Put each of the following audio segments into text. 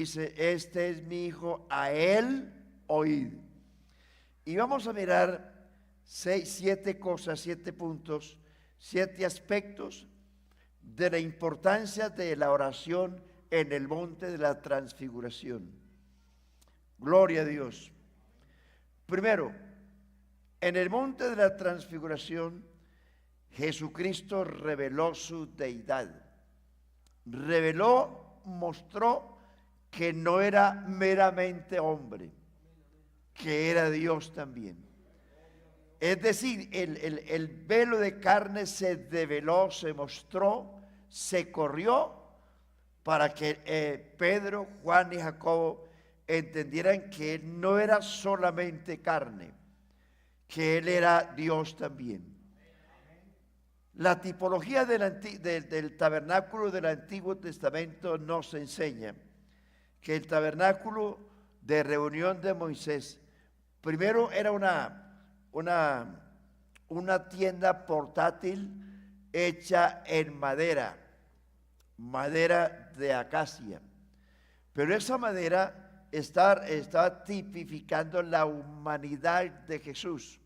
Dice, este es mi hijo, a él oíd. Y vamos a mirar 7 cosas, 7 puntos, 7 aspectos de la importancia de la oración en el monte de la transfiguración. Gloria a Dios. Primero, en el monte de la transfiguración, Jesucristo reveló su deidad. Reveló, mostró que no era meramente hombre, que era Dios también. Es decir, el velo de carne se develó, se mostró, se corrió para que Pedro, Juan y Jacobo entendieran que él no era solamente carne, que él era Dios también. La tipología del tabernáculo del Antiguo Testamento nos enseña que el tabernáculo de reunión de Moisés primero era una tienda portátil hecha en madera de acacia, pero esa madera está tipificando la humanidad de Jesús,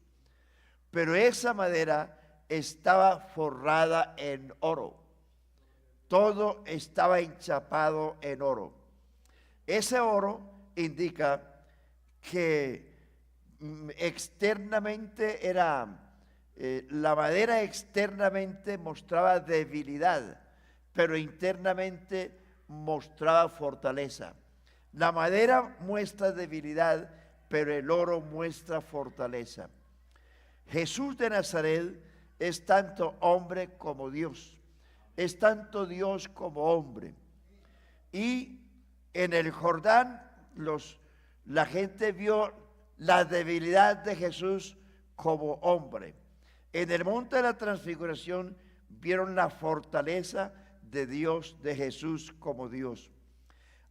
pero esa madera estaba forrada en oro, todo estaba enchapado en oro. Ese oro indica que externamente la madera externamente mostraba debilidad, pero internamente mostraba fortaleza. La madera muestra debilidad, pero el oro muestra fortaleza. Jesús de Nazaret es tanto hombre como Dios, es tanto Dios como hombre. Y en el Jordán la gente vio la debilidad de Jesús como hombre. En el monte de la transfiguración vieron la fortaleza de Dios, de Jesús como Dios.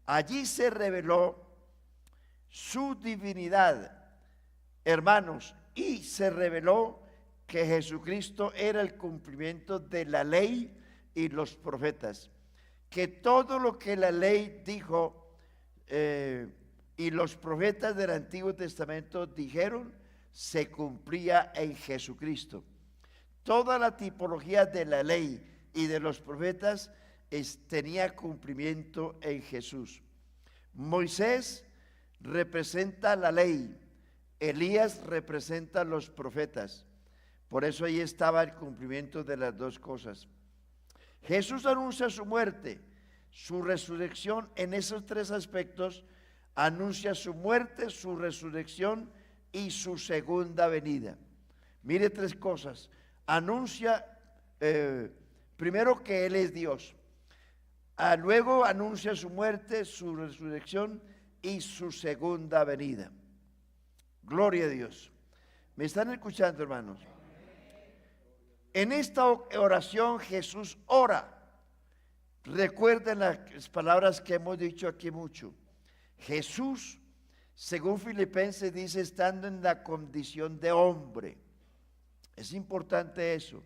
Allí se reveló su divinidad, hermanos, y se reveló que Jesucristo era el cumplimiento de la ley y los profetas, que todo lo que la ley dijo y los profetas del Antiguo Testamento dijeron se cumplía en Jesucristo. Toda la tipología de la ley y de los profetas tenía cumplimiento en Jesús. Moisés representa la ley, Elías representa los profetas. Por eso ahí estaba el cumplimiento de las dos cosas. Jesús anuncia su muerte, su resurrección. En esos 3 aspectos anuncia su muerte, su resurrección y su segunda venida. Mire 3 cosas. Anuncia primero que Él es Dios. Luego anuncia su muerte, su resurrección y su segunda venida. Gloria a Dios. ¿Me están escuchando, hermanos? En esta oración Jesús ora. Recuerden las palabras que hemos dicho aquí mucho. Jesús, según Filipenses dice, estando en la condición de hombre. Es importante eso.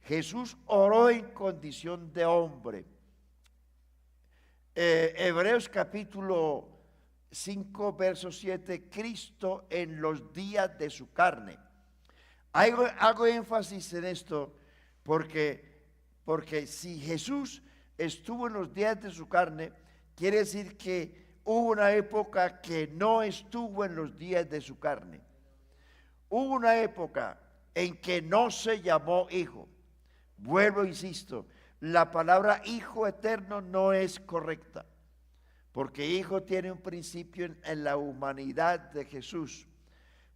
Jesús oró en condición de hombre. Hebreos capítulo 5, verso 7, Cristo en los días de su carne. Hago énfasis en esto porque si Jesús estuvo en los días de su carne, quiere decir que hubo una época que no estuvo en los días de su carne. Hubo una época en que no se llamó hijo. Vuelvo, insisto, la palabra hijo eterno no es correcta, porque hijo tiene un principio en la humanidad de Jesús.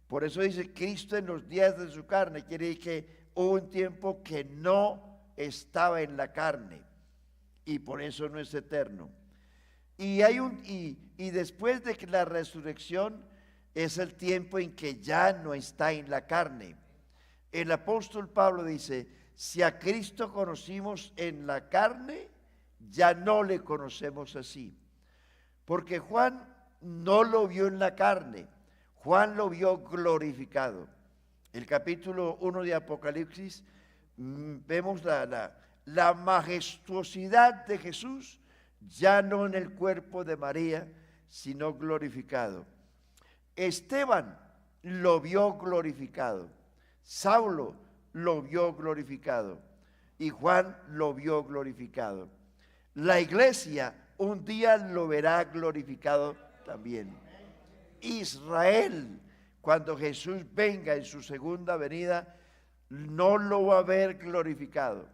Por eso dice Cristo en los días de su carne, quiere decir que hubo un tiempo que no estaba en la carne y por eso no es eterno. Y después de que la resurrección es el tiempo en que ya no está en la carne. El apóstol Pablo dice, si a Cristo conocimos en la carne, ya no le conocemos así. Porque Juan no lo vio en la carne, Juan lo vio glorificado. El capítulo 1 de Apocalipsis, vemos la majestuosidad de Jesús ya no en el cuerpo de María, sino glorificado. Esteban lo vio glorificado, Saulo lo vio glorificado y Juan lo vio glorificado. La iglesia un día lo verá glorificado también. Israel, cuando Jesús venga en su segunda venida, no lo va a ver glorificado,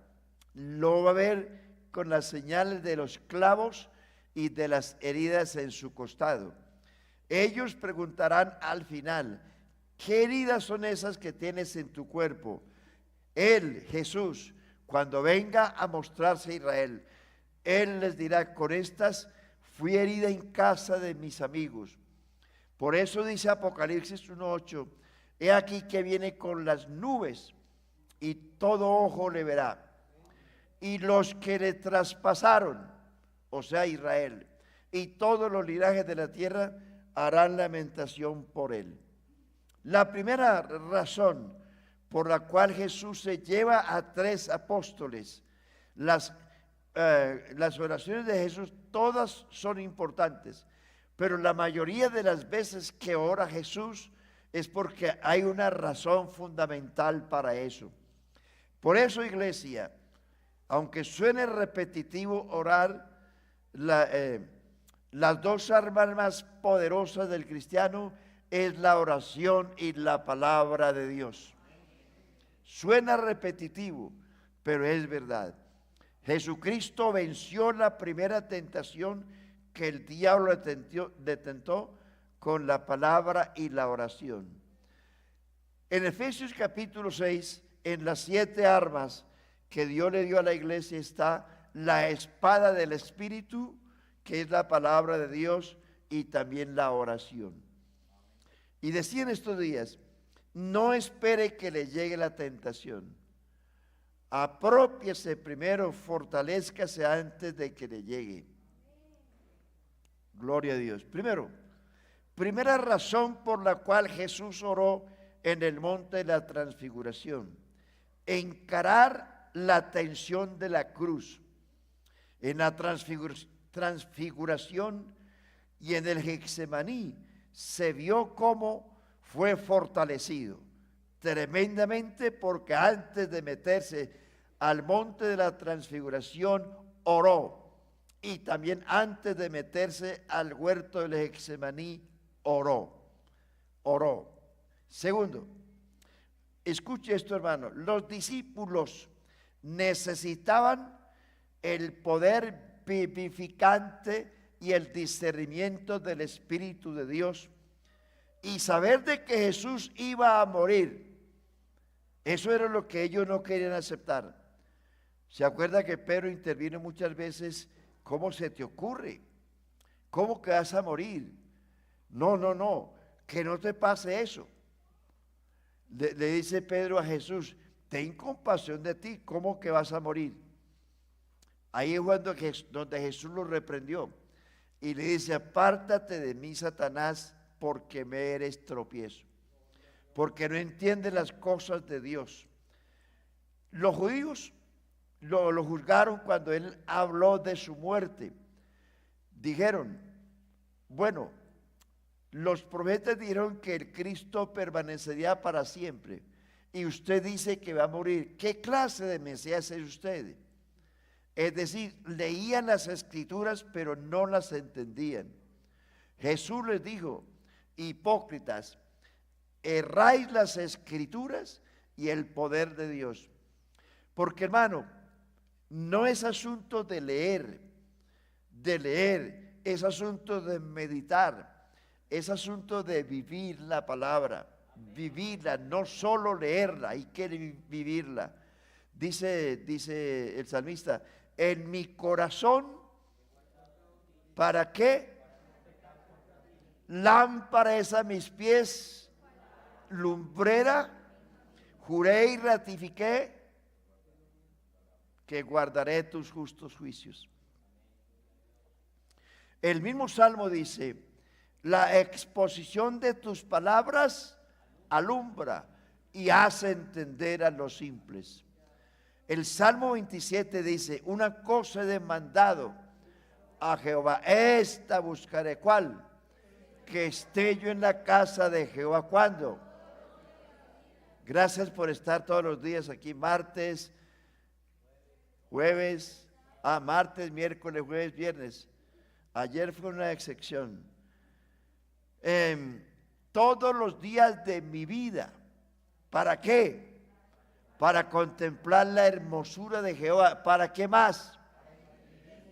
lo va a ver con las señales de los clavos y de las heridas en su costado. Ellos preguntarán al final, ¿qué heridas son esas que tienes en tu cuerpo? Él, Jesús, cuando venga a mostrarse a Israel, Él les dirá, con estas fui herida en casa de mis amigos. Por eso dice Apocalipsis 1:8, he aquí que viene con las nubes y todo ojo le verá. Y los que le traspasaron, o sea Israel, y todos los linajes de la tierra harán lamentación por él. La primera razón por la cual Jesús se lleva a 3 apóstoles, las oraciones de Jesús todas son importantes, pero la mayoría de las veces que ora Jesús es porque hay una razón fundamental para eso. Por eso, iglesia, aunque suene repetitivo orar, las 2 armas más poderosas del cristiano es la oración y la palabra de Dios. Suena repetitivo, pero es verdad. Jesucristo venció la primera tentación que el diablo le tentó con la palabra y la oración. En Efesios capítulo 6, en las 7 armas que Dios le dio a la iglesia está la espada del Espíritu, que es la palabra de Dios, y también la oración. Y decía en estos días, no espere que le llegue la tentación. Aprópiese primero, fortalézcase antes de que le llegue. Gloria a Dios. Primera razón por la cual Jesús oró en el monte de la transfiguración. Encarar la tensión de la cruz. En la transfiguración y en el Getsemaní se vio cómo fue fortalecido tremendamente, porque antes de meterse al monte de la transfiguración oró, y también antes de meterse al huerto del Getsemaní oró. Segundo, escuche esto, hermano, los discípulos necesitaban el poder vivificante y el discernimiento del Espíritu de Dios y saber de que Jesús iba a morir. Eso era lo que ellos no querían aceptar. ¿Se acuerda que Pedro intervino muchas veces? ¿Cómo se te ocurre? ¿Cómo que vas a morir? No, que no te pase eso. Le dice Pedro a Jesús, ten compasión de ti, ¿cómo que vas a morir? Ahí es donde Jesús lo reprendió y le dice, apártate de mí, Satanás, porque me eres tropiezo, porque no entiendes las cosas de Dios. Los judíos lo juzgaron cuando él habló de su muerte. Dijeron, bueno, los profetas dijeron que el Cristo permanecería para siempre y usted dice que va a morir. ¿Qué clase de Mesías es usted? Es decir, leían las escrituras pero no las entendían. Jesús les dijo, hipócritas, erráis las escrituras y el poder de Dios. Porque, hermano, no es asunto de leer, es asunto de meditar, es asunto de vivir la palabra, vivirla, no solo leerla, hay que vivirla. Dice el salmista, en mi corazón, ¿para qué? Lámpara es a mis pies, lumbrera, juré y ratifiqué que guardaré tus justos juicios. El mismo Salmo dice, la exposición de tus palabras alumbra y hace entender a los simples. El Salmo 27 dice, una cosa he demandado, a Jehová. Esta buscaré. ¿Cuál? Que esté yo en la casa de Jehová. ¿Cuándo? Gracias por estar todos los días aquí, martes, jueves, martes, miércoles, jueves, viernes. Ayer fue una excepción. Todos los días de mi vida. ¿Para qué? Para contemplar la hermosura de Jehová. ¿Para qué más?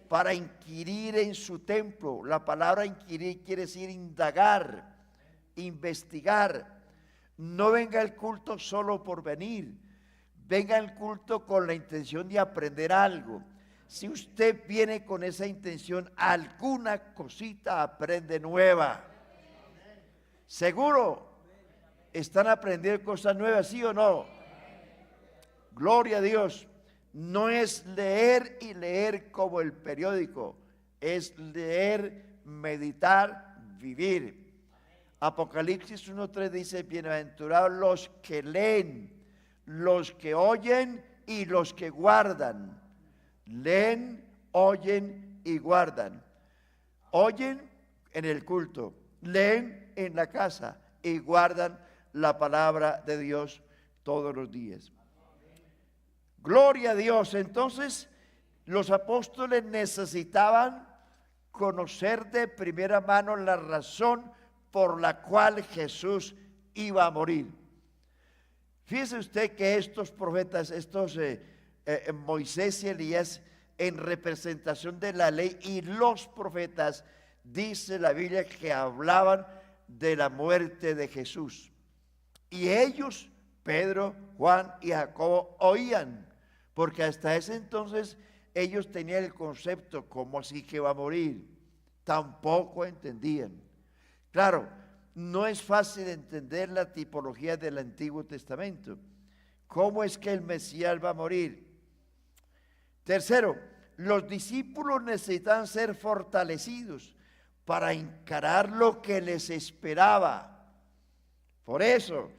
Para inquirir en su templo. La palabra inquirir quiere decir indagar, investigar. No venga el culto solo por venir. Venga el culto con la intención de aprender algo. Si usted viene con esa intención, alguna cosita aprende nueva. ¿Seguro? ¿Están aprendiendo cosas nuevas, sí o no? Gloria a Dios. No es leer y leer como el periódico. Es leer, meditar, vivir. Apocalipsis 1:3 dice: bienaventurados los que leen, los que oyen y los que guardan. Leen, oyen y guardan. Oyen en el culto, leen en la casa y guardan la palabra de Dios todos los días. Gloria a Dios. Entonces, los apóstoles necesitaban conocer de primera mano la razón por la cual Jesús iba a morir. Fíjese usted que estos profetas, Moisés y Elías, en representación de la ley, y los profetas, dice la Biblia que hablaban de la muerte de Jesús. Y ellos, Pedro, Juan y Jacobo, oían, porque hasta ese entonces ellos tenían el concepto, ¿cómo así que va a morir? Tampoco entendían. Claro, no es fácil entender la tipología del Antiguo Testamento. ¿Cómo es que el Mesías va a morir? Tercero, los discípulos necesitan ser fortalecidos para encarar lo que les esperaba. Por eso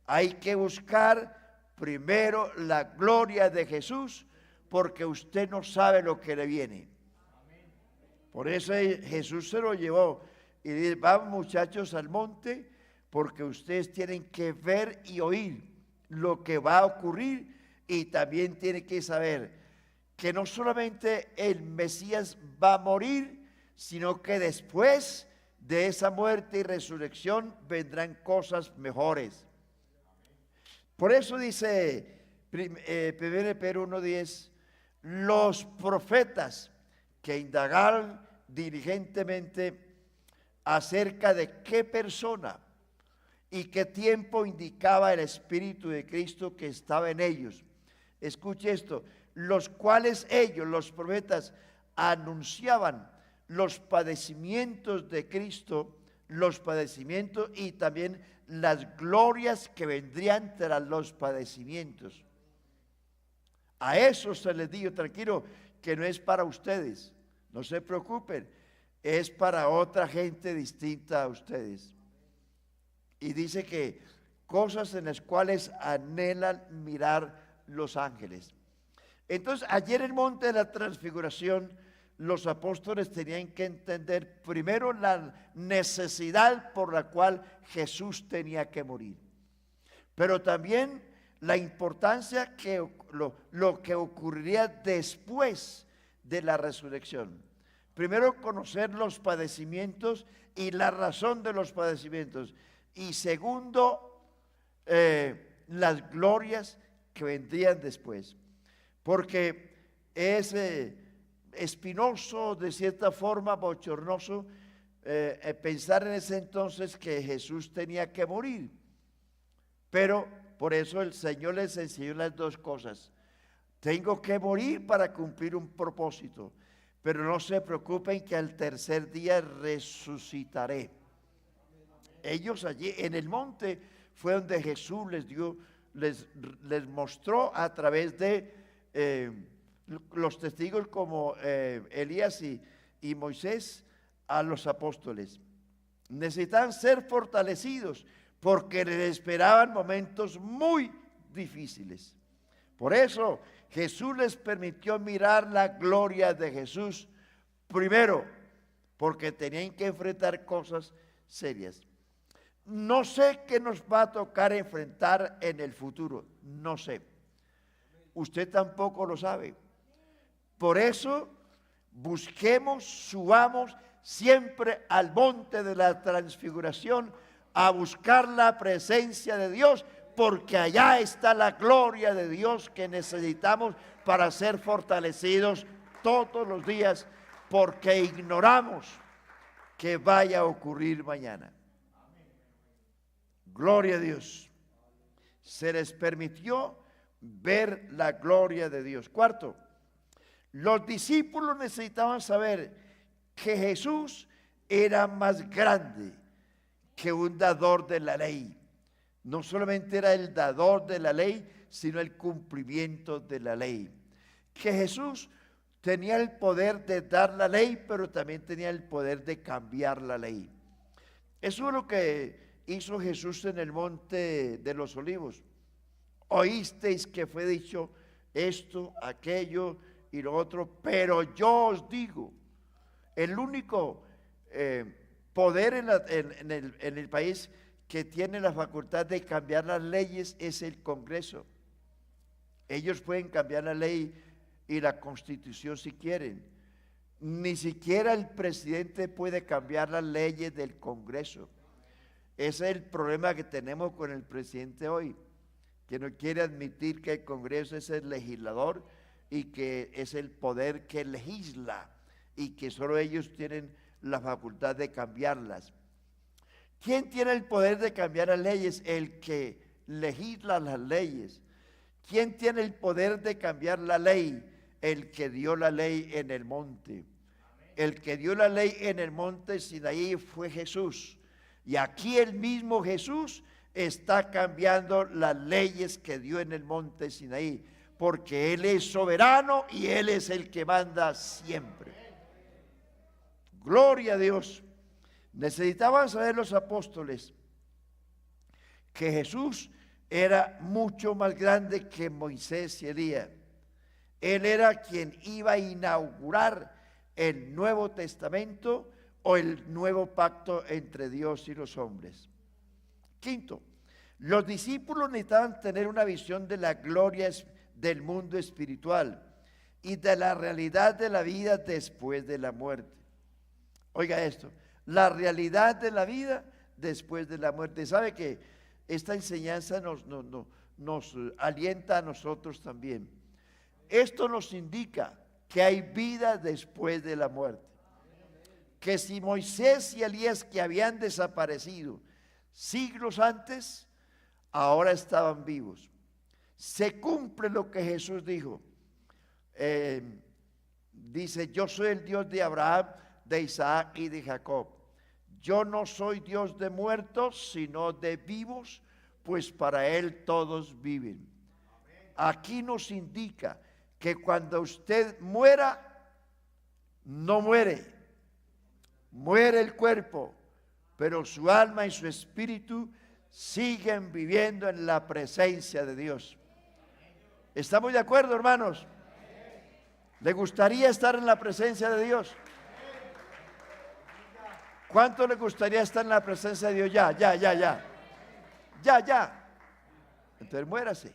hay que buscar primero la gloria de Jesús, porque usted no sabe lo que le viene. Por eso Jesús se lo llevó y dice: vamos muchachos al monte, porque ustedes tienen que ver y oír lo que va a ocurrir, y también tienen que saber que no solamente el Mesías va a morir, sino que después de esa muerte y resurrección vendrán cosas mejores. Por eso dice 1 Pedro 1:10, los profetas que indagaron diligentemente acerca de qué persona y qué tiempo indicaba el Espíritu de Cristo que estaba en ellos. Escuche esto: los cuales ellos, los profetas, anunciaban los padecimientos de Cristo, los padecimientos y también las glorias que vendrían tras los padecimientos. A eso se les dijo: tranquilo, que no es para ustedes, no se preocupen, es para otra gente distinta a ustedes. Y dice que cosas en las cuales anhelan mirar los ángeles. Entonces, ayer en el monte de la transfiguración, los apóstoles tenían que entender primero la necesidad por la cual Jesús tenía que morir, pero también la importancia que lo que ocurriría después de la resurrección. Primero, conocer los padecimientos y la razón de los padecimientos, y segundo, las glorias que vendrían después, porque es espinoso, de cierta forma bochornoso, pensar en ese entonces que Jesús tenía que morir. Pero por eso el Señor les enseñó las dos cosas: tengo que morir para cumplir un propósito, pero no se preocupen que al tercer día resucitaré. Ellos allí en el monte fue donde Jesús les mostró a través de los testigos como Elías y Moisés a los apóstoles. Necesitan ser fortalecidos porque les esperaban momentos muy difíciles. Por eso Jesús les permitió mirar la gloria de Jesús Primero, porque tenían que enfrentar cosas serias. No sé qué nos va a tocar enfrentar en el futuro, no sé. Usted tampoco lo sabe. Por eso, busquemos, subamos siempre al monte de la transfiguración a buscar la presencia de Dios, porque allá está la gloria de Dios que necesitamos para ser fortalecidos todos los días, porque ignoramos que vaya a ocurrir mañana. Gloria a Dios. Se les permitió ver la gloria de Dios. Cuarto, los discípulos necesitaban saber que Jesús era más grande que un dador de la ley. No solamente era el dador de la ley, sino el cumplimiento de la ley. Que Jesús tenía el poder de dar la ley, pero también tenía el poder de cambiar la ley. Eso es lo que hizo Jesús en el monte de los olivos. Oísteis que fue dicho esto, aquello y lo otro, pero yo os digo, el único poder en el país que tiene la facultad de cambiar las leyes es el Congreso. Ellos pueden cambiar la ley y la Constitución si quieren. Ni siquiera el presidente puede cambiar las leyes del Congreso. Ese es el problema que tenemos con el presidente hoy, que no quiere admitir que el Congreso es el legislador y que es el poder que legisla y que solo ellos tienen la facultad de cambiarlas. ¿Quién tiene el poder de cambiar las leyes? El que legisla las leyes. ¿Quién tiene el poder de cambiar la ley? El que dio la ley en el monte. El que dio la ley en el monte Sinaí fue Jesús. Y aquí el mismo Jesús está cambiando las leyes que dio en el monte Sinaí, porque Él es soberano y Él es el que manda siempre. Gloria a Dios. Necesitaban saber los apóstoles que Jesús era mucho más grande que Moisés y Elías. Él era quien iba a inaugurar el Nuevo Testamento o el nuevo pacto entre Dios y los hombres. Quinto, los discípulos necesitaban tener una visión de la gloria del mundo espiritual y de la realidad de la vida después de la muerte. Oiga esto, la realidad de la vida después de la muerte. ¿Sabe que esta enseñanza nos alienta a nosotros también? Esto nos indica que hay vida después de la muerte. Que si Moisés y Elías, que habían desaparecido siglos antes, ahora estaban vivos. Se cumple lo que Jesús dijo. Dice, yo soy el Dios de Abraham, de Isaac y de Jacob. Yo no soy Dios de muertos, sino de vivos, pues para Él todos viven. Aquí nos indica que cuando usted muera, no muere. Muere el cuerpo, pero su alma y su espíritu siguen viviendo en la presencia de Dios. ¿Estamos de acuerdo, hermanos? ¿Le gustaría estar en la presencia de Dios? ¿Cuánto le gustaría estar en la presencia de Dios? Ya. Entonces muérase.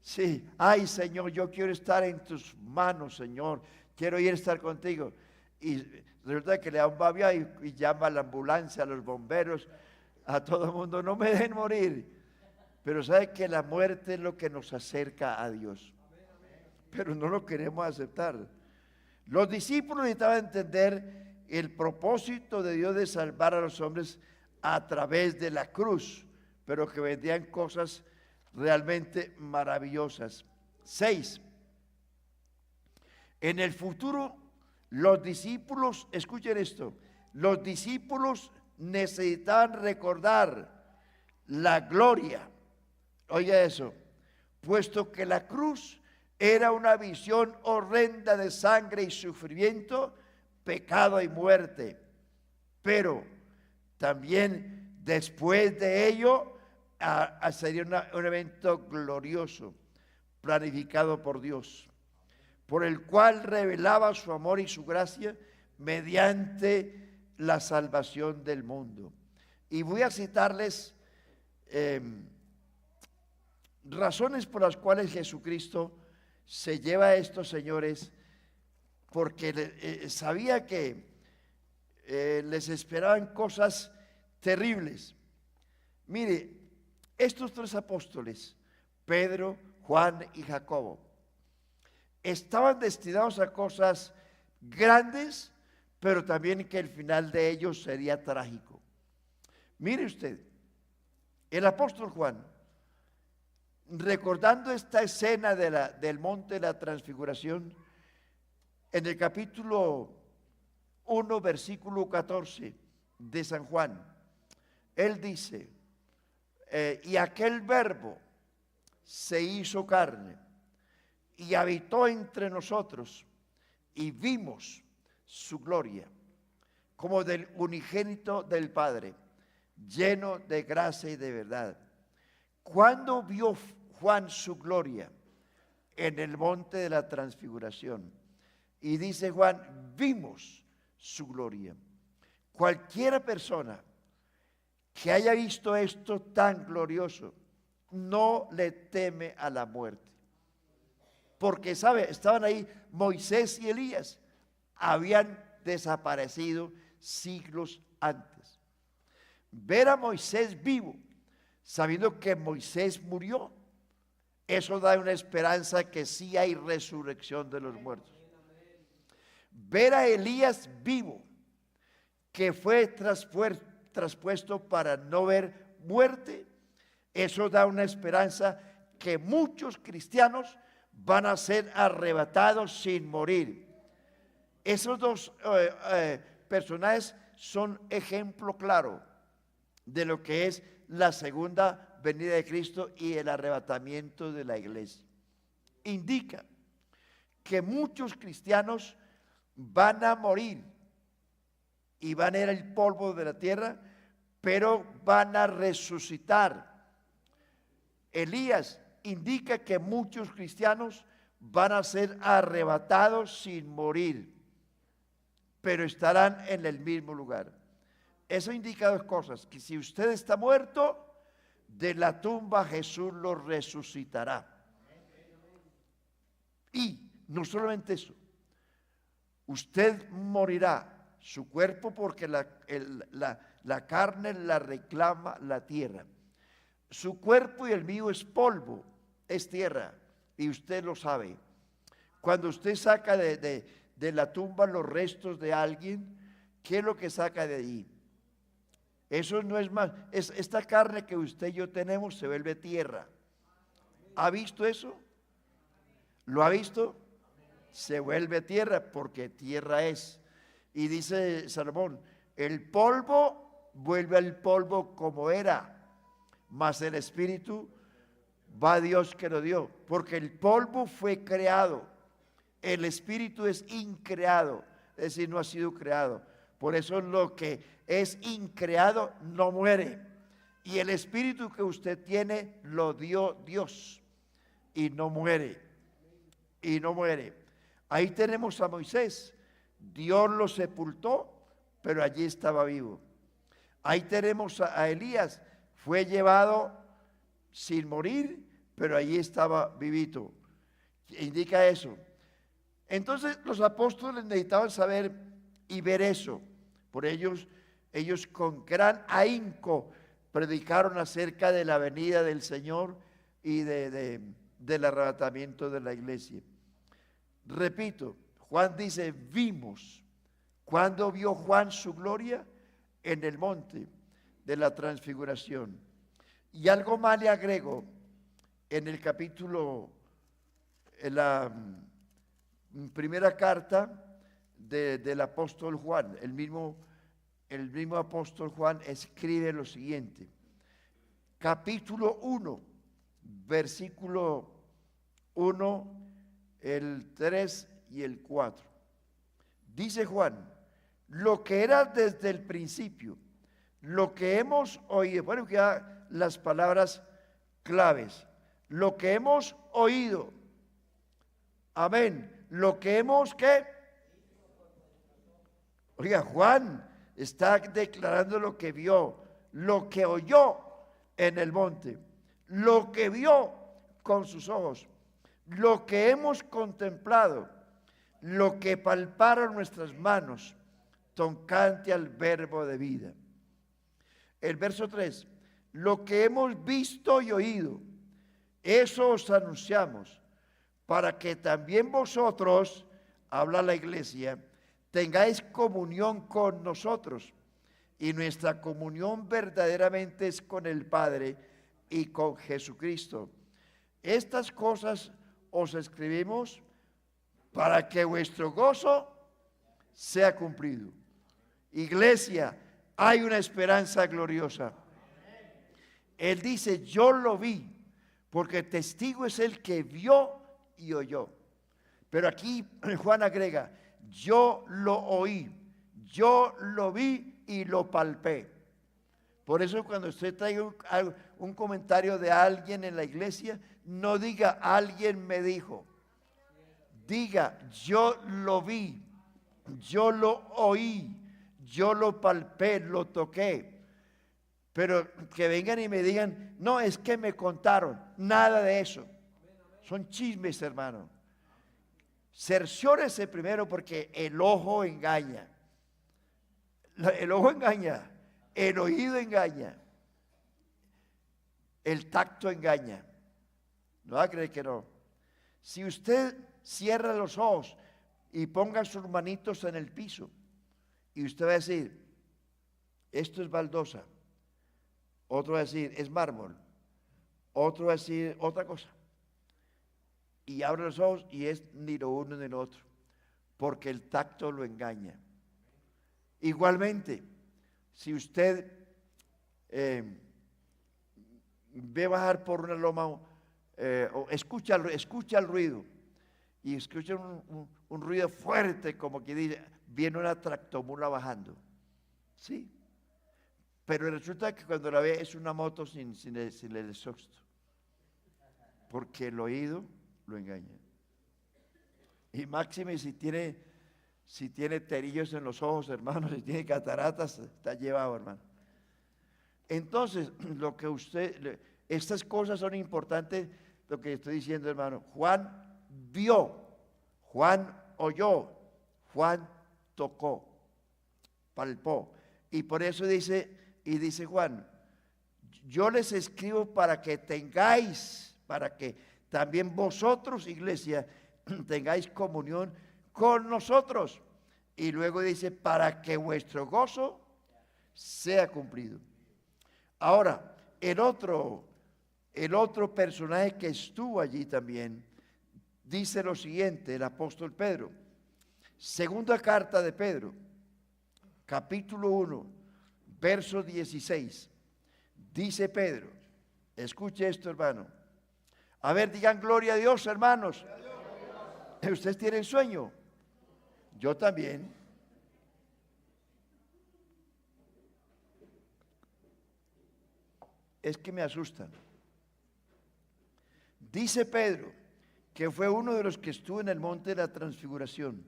Sí, ay Señor, yo quiero estar en tus manos, Señor. Quiero ir a estar contigo. Y resulta que le da un babia y llama a la ambulancia, a los bomberos, a todo el mundo. No me dejen morir. Pero sabe que la muerte es lo que nos acerca a Dios. Pero no lo queremos aceptar. Los discípulos necesitaban entender el propósito de Dios de salvar a los hombres a través de la cruz, pero que vendían cosas realmente maravillosas. 6. En el futuro, los discípulos, escuchen esto, los discípulos necesitaban recordar la gloria, oiga eso, puesto que la cruz era una visión horrenda de sangre y sufrimiento, pecado y muerte, pero también después de ello sería un evento glorioso, planificado por Dios. por el cual revelaba su amor y su gracia mediante la salvación del mundo. Y voy a citarles razones por las cuales Jesucristo se lleva a estos señores, porque sabía que les esperaban cosas terribles. Mire, estos tres apóstoles, Pedro, Juan y Jacobo, estaban destinados a cosas grandes, pero también que el final de ellos sería trágico. Mire usted, el apóstol Juan, recordando esta escena del monte de la transfiguración, en el capítulo 1, versículo 14 de San Juan, él dice, y aquel verbo se hizo carne y habitó entre nosotros y vimos su gloria como del unigénito del Padre, lleno de gracia y de verdad. Cuando vio Juan su gloria en el monte de la transfiguración, y dice Juan, vimos su gloria. Cualquiera persona que haya visto esto tan glorioso no le teme a la muerte, porque sabe, estaban ahí Moisés y Elías, habían desaparecido siglos antes. Ver a Moisés vivo, sabiendo que Moisés murió, eso da una esperanza que sí hay resurrección de los muertos. Ver a Elías vivo, que fue traspuesto para no ver muerte, eso da una esperanza que muchos cristianos van a ser arrebatados sin morir. Esos dos personajes son ejemplo claro de lo que es la segunda venida de Cristo y el arrebatamiento de la iglesia. Indica que muchos cristianos van a morir y van a ir al polvo de la tierra, pero van a resucitar. Elías indica que muchos cristianos van a ser arrebatados sin morir, pero estarán en el mismo lugar. Eso indica dos cosas: que si usted está muerto, de la tumba Jesús lo resucitará. Y no solamente eso, usted morirá, su cuerpo, porque la carne la reclama la tierra. Su cuerpo y el mío es polvo, es tierra, y usted lo sabe. Cuando usted saca de la tumba los restos de alguien, ¿qué es lo que saca de allí? Eso no es más, esta carne que usted y yo tenemos se vuelve tierra. ¿Ha visto eso? ¿Lo ha visto? Se vuelve tierra porque tierra es. Y dice Salomón, el polvo vuelve al polvo como era, mas el espíritu va a Dios que lo dio, porque el polvo fue creado, el espíritu es increado, es decir, no ha sido creado. Por eso lo que es increado no muere, y el espíritu que usted tiene lo dio Dios y no muere, y no muere. Ahí tenemos a Moisés, Dios lo sepultó, pero allí estaba vivo. Ahí tenemos a Elías, fue llevado sin morir, pero allí estaba vivito. Indica eso. Entonces los apóstoles necesitaban saber y ver eso. Por ellos con gran ahínco predicaron acerca de la venida del Señor y del arrebatamiento de la iglesia. Repito, Juan dice, vimos. ¿Cuándo vio Juan su gloria? En el monte de la transfiguración. Y algo más le agrego en el capítulo, en la primera carta del apóstol Juan. El mismo apóstol Juan escribe lo siguiente. Capítulo 1, versículo 1, el 3 y el 4. Dice Juan, lo que era desde el principio, lo que hemos oído, bueno, ya las palabras claves, lo que hemos oído, amén, lo que hemos que... Oiga, Juan está declarando lo que vio, lo que oyó en el monte, lo que vio con sus ojos, lo que hemos contemplado, lo que palparon nuestras manos, tocante al verbo de vida. El verso 3, lo que hemos visto y oído, eso os anunciamos, para que también vosotros, habla la iglesia, tengáis comunión con nosotros. Y nuestra comunión verdaderamente es con el Padre y con Jesucristo. Estas cosas os escribimos para que vuestro gozo sea cumplido. Iglesia, hay una esperanza gloriosa. Él dice, yo lo vi, porque testigo es el que vio y oyó. Pero aquí Juan agrega, yo lo oí, yo lo vi y lo palpé. Por eso cuando usted trae un comentario de alguien en la iglesia, no diga alguien me dijo. Diga yo lo vi, yo lo oí, yo lo palpé, lo toqué. Pero que vengan y me digan, no, es que me contaron. Nada de eso. Son chismes, hermano. Cerciórese primero porque el ojo engaña. El ojo engaña, el oído engaña, el tacto engaña. No va a creer que no. Si usted cierra los ojos y ponga sus manitos en el piso y usted va a decir, esto es baldosa, otro va a decir, es mármol, otro va a decir otra cosa. Y abre los ojos y es ni lo uno ni lo otro, porque el tacto lo engaña. Igualmente, si usted ve bajar por una loma o escucha el ruido y escucha un ruido fuerte, como que dice, viene una tractomula bajando, ¿sí? Pero resulta que cuando la ve es una moto sin el exhausto, porque el oído lo engaña. Y máxime si tiene terillos en los ojos, hermano, si tiene cataratas, está llevado, hermano. Entonces, estas cosas son importantes, lo que estoy diciendo, hermano. Juan vio, Juan oyó, Juan tocó, palpó. Y por eso dice Juan, yo les escribo para que también vosotros, iglesia, tengáis comunión con nosotros. Y luego dice, para que vuestro gozo sea cumplido. Ahora, el otro personaje que estuvo allí también, dice lo siguiente, el apóstol Pedro. Segunda carta de Pedro, capítulo 1, verso 16. Dice Pedro, escuche esto, hermano. A ver, digan gloria a Dios, hermanos. ¿Ustedes tienen sueño? Yo también. Es que me asustan. Dice Pedro, que fue uno de los que estuvo en el monte de la transfiguración,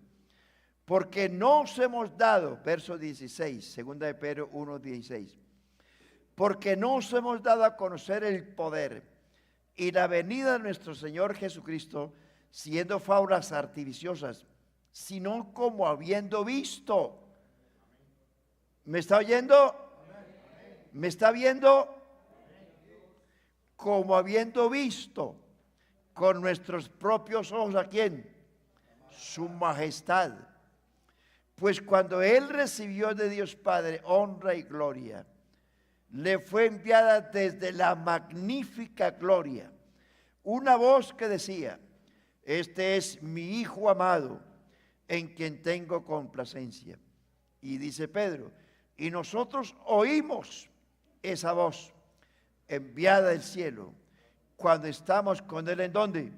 porque no os hemos dado, verso 16, segunda de Pedro 1:16, porque no os hemos dado a conocer el poder y la venida de nuestro Señor Jesucristo, siendo fábulas artificiosas, sino como habiendo visto. ¿Me está oyendo? ¿Me está viendo? Como habiendo visto con nuestros propios ojos, ¿a quién? Su majestad. Pues cuando Él recibió de Dios Padre honra y gloria, le fue enviada desde la magnífica gloria una voz que decía, este es mi Hijo amado, en quien tengo complacencia. Y dice Pedro, y nosotros oímos esa voz enviada del cielo cuando estamos con Él, ¿en dónde?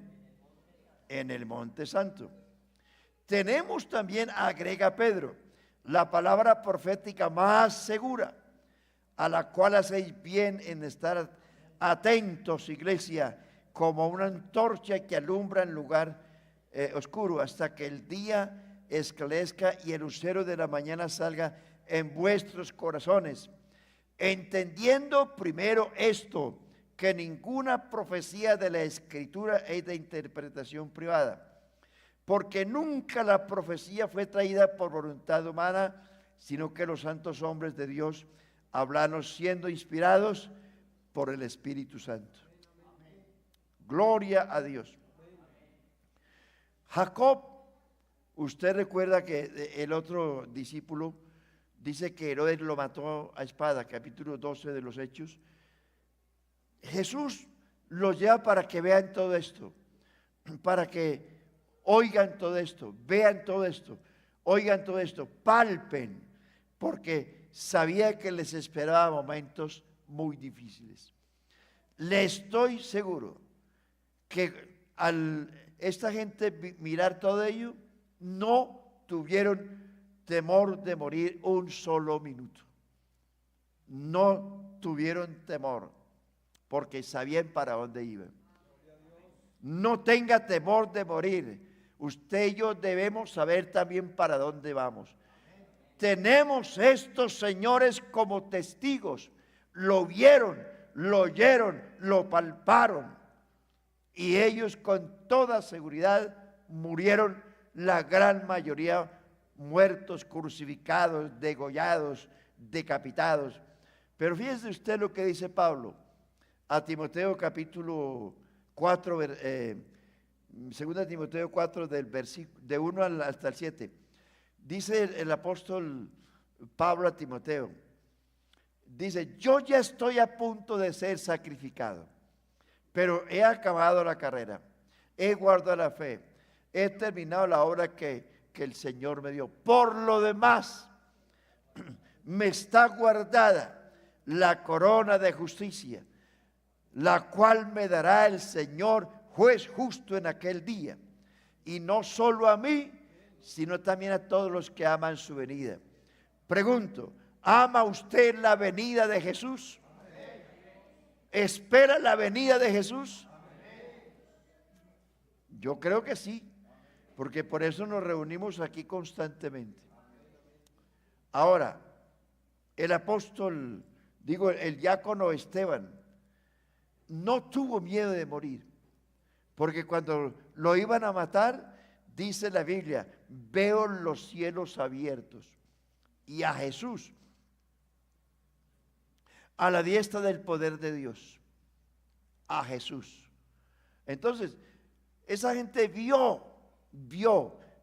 En el Monte Santo. Tenemos también, agrega Pedro, la palabra profética más segura, a la cual hacéis bien en estar atentos, iglesia, como una antorcha que alumbra en lugar oscuro hasta que el día esclarezca y el lucero de la mañana salga en vuestros corazones. Entendiendo primero esto, que ninguna profecía de la Escritura es de interpretación privada, porque nunca la profecía fue traída por voluntad humana, sino que los santos hombres de Dios hablaron siendo inspirados por el Espíritu Santo. Gloria a Dios. Jacob, usted recuerda que el otro discípulo dice que Herodes lo mató a espada, capítulo 12 de los Hechos. Jesús los lleva para que vean todo esto, para que oigan todo esto, vean todo esto, oigan todo esto, palpen, porque sabía que les esperaba momentos muy difíciles. Le estoy seguro que al esta gente mirar todo ello, no tuvieron temor de morir un solo minuto. No tuvieron temor, porque sabían para dónde iban. No tenga temor de morir. Usted y yo debemos saber también para dónde vamos. Tenemos estos señores como testigos. Lo vieron, lo oyeron, lo palparon. Y ellos con toda seguridad murieron, la gran mayoría muertos, crucificados, degollados, decapitados. Pero fíjese usted lo que dice Pablo a Timoteo capítulo 4, 2 Timoteo 4 del versículo de 1 hasta el 7. Dice el apóstol Pablo a Timoteo, dice: yo ya estoy a punto de ser sacrificado, pero he acabado la carrera, he guardado la fe, he terminado la obra que el Señor me dio. Por lo demás, me está guardada la corona de justicia, la cual me dará el Señor, juez justo en aquel día, y no solo a mí, sino también a todos los que aman su venida. Pregunto, ¿ama usted la venida de Jesús? ¿Espera la venida de Jesús? Yo creo que sí, porque por eso nos reunimos aquí constantemente. Ahora, el apóstol, el diácono Esteban, no tuvo miedo de morir, porque cuando lo iban a matar, dice la Biblia, veo los cielos abiertos y a Jesús a la diestra del poder de Dios, a Jesús. Entonces, esa gente vio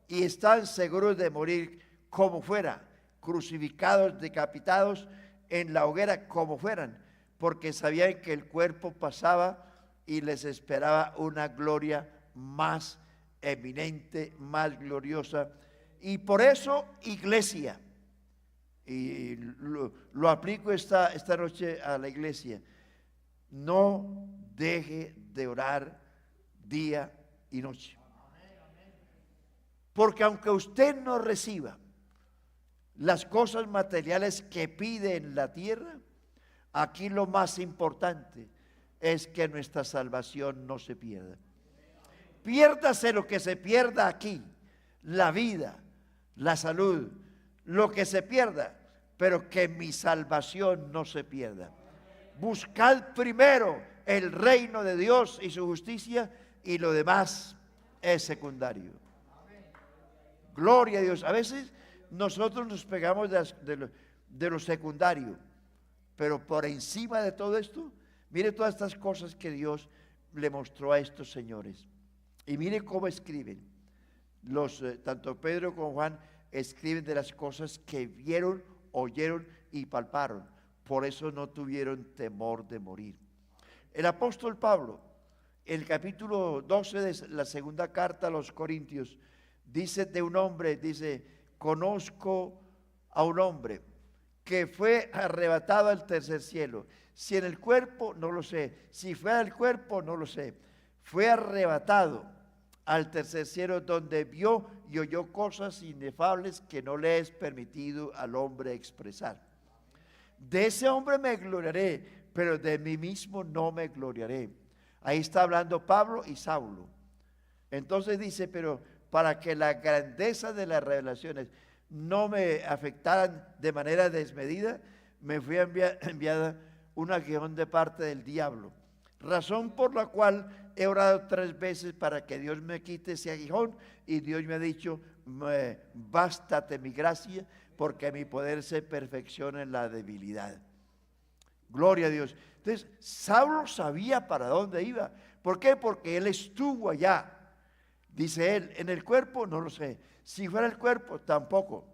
y están seguros de morir como fuera, crucificados, decapitados en la hoguera como fueran, porque sabían que el cuerpo pasaba y les esperaba una gloria más eminente, más gloriosa. Y por eso, iglesia, y lo aplico esta noche a la iglesia, no deje de orar día y noche. Porque aunque usted no reciba las cosas materiales que pide en la tierra, aquí lo más importante es que nuestra salvación no se pierda. Piérdase lo que se pierda aquí, la vida, la salud, lo que se pierda, pero que mi salvación no se pierda. Buscad primero el reino de Dios y su justicia, y lo demás es secundario. Gloria a Dios. A veces nosotros nos pegamos de lo secundario, pero por encima de todo esto, mire todas estas cosas que Dios le mostró a estos señores. Y mire cómo escriben. Tanto Pedro como Juan escriben de las cosas que vieron, oyeron y palparon. Por eso no tuvieron temor de morir. El apóstol Pablo, el capítulo 12 de la segunda carta a los Corintios, dice de un hombre, dice: conozco a un hombre que fue arrebatado al tercer cielo. Si en el cuerpo, no lo sé. Si fue al cuerpo, no lo sé. Fue arrebatado al tercer cielo, donde vio y oyó cosas inefables que no le es permitido al hombre expresar. De ese hombre me gloriaré, pero de mí mismo no me gloriaré. Ahí está hablando Pablo y Saulo. Entonces dice, pero para que la grandeza de las revelaciones no me afectaran de manera desmedida, me fui enviada un aguijón de parte del diablo. Razón por la cual he orado 3 veces para que Dios me quite ese aguijón, y Dios me ha dicho, bástate mi gracia, porque mi poder se perfecciona en la debilidad. Gloria a Dios. Entonces, Saulo sabía para dónde iba. ¿Por qué? Porque él estuvo allá. Dice él, en el cuerpo no lo sé. Si fuera el cuerpo, tampoco.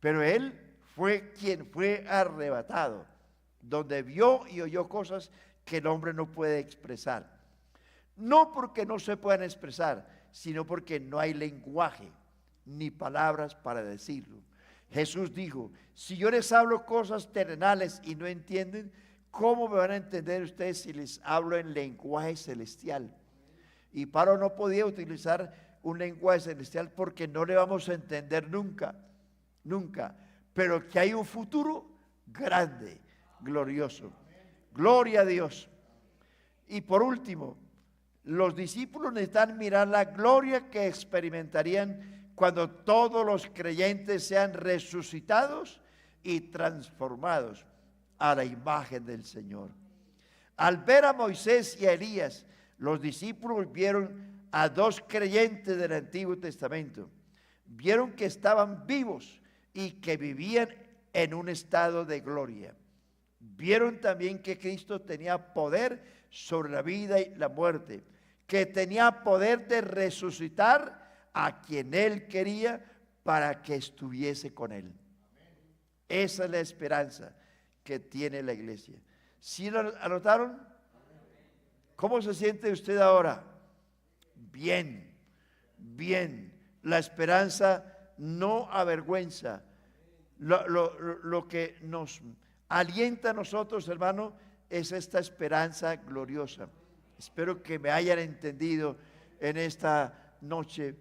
Pero él fue quien fue arrebatado, donde vio y oyó cosas que el hombre no puede expresar. No porque no se puedan expresar, sino porque no hay lenguaje ni palabras para decirlo. Jesús dijo, si yo les hablo cosas terrenales y no entienden, ¿cómo me van a entender ustedes si les hablo en lenguaje celestial? Y Pablo no podía utilizar un lenguaje celestial porque no le vamos a entender nunca, nunca. Pero que hay un futuro grande, glorioso. Gloria a Dios. Y por último, los discípulos necesitan mirar la gloria que experimentarían cuando todos los creyentes sean resucitados y transformados a la imagen del Señor. Al ver a Moisés y a Elías, los discípulos vieron a 2 creyentes del Antiguo Testamento. Vieron que estaban vivos y que vivían en un estado de gloria. Vieron también que Cristo tenía poder sobre la vida y la muerte, que tenía poder de resucitar a quien Él quería para que estuviese con Él. Esa es la esperanza que tiene la iglesia. ¿Sí lo anotaron? ¿Cómo se siente usted ahora? Bien, bien. La esperanza no avergüenza. Lo que nos alienta a nosotros, hermano, es esta esperanza gloriosa. Espero que me hayan entendido en esta noche.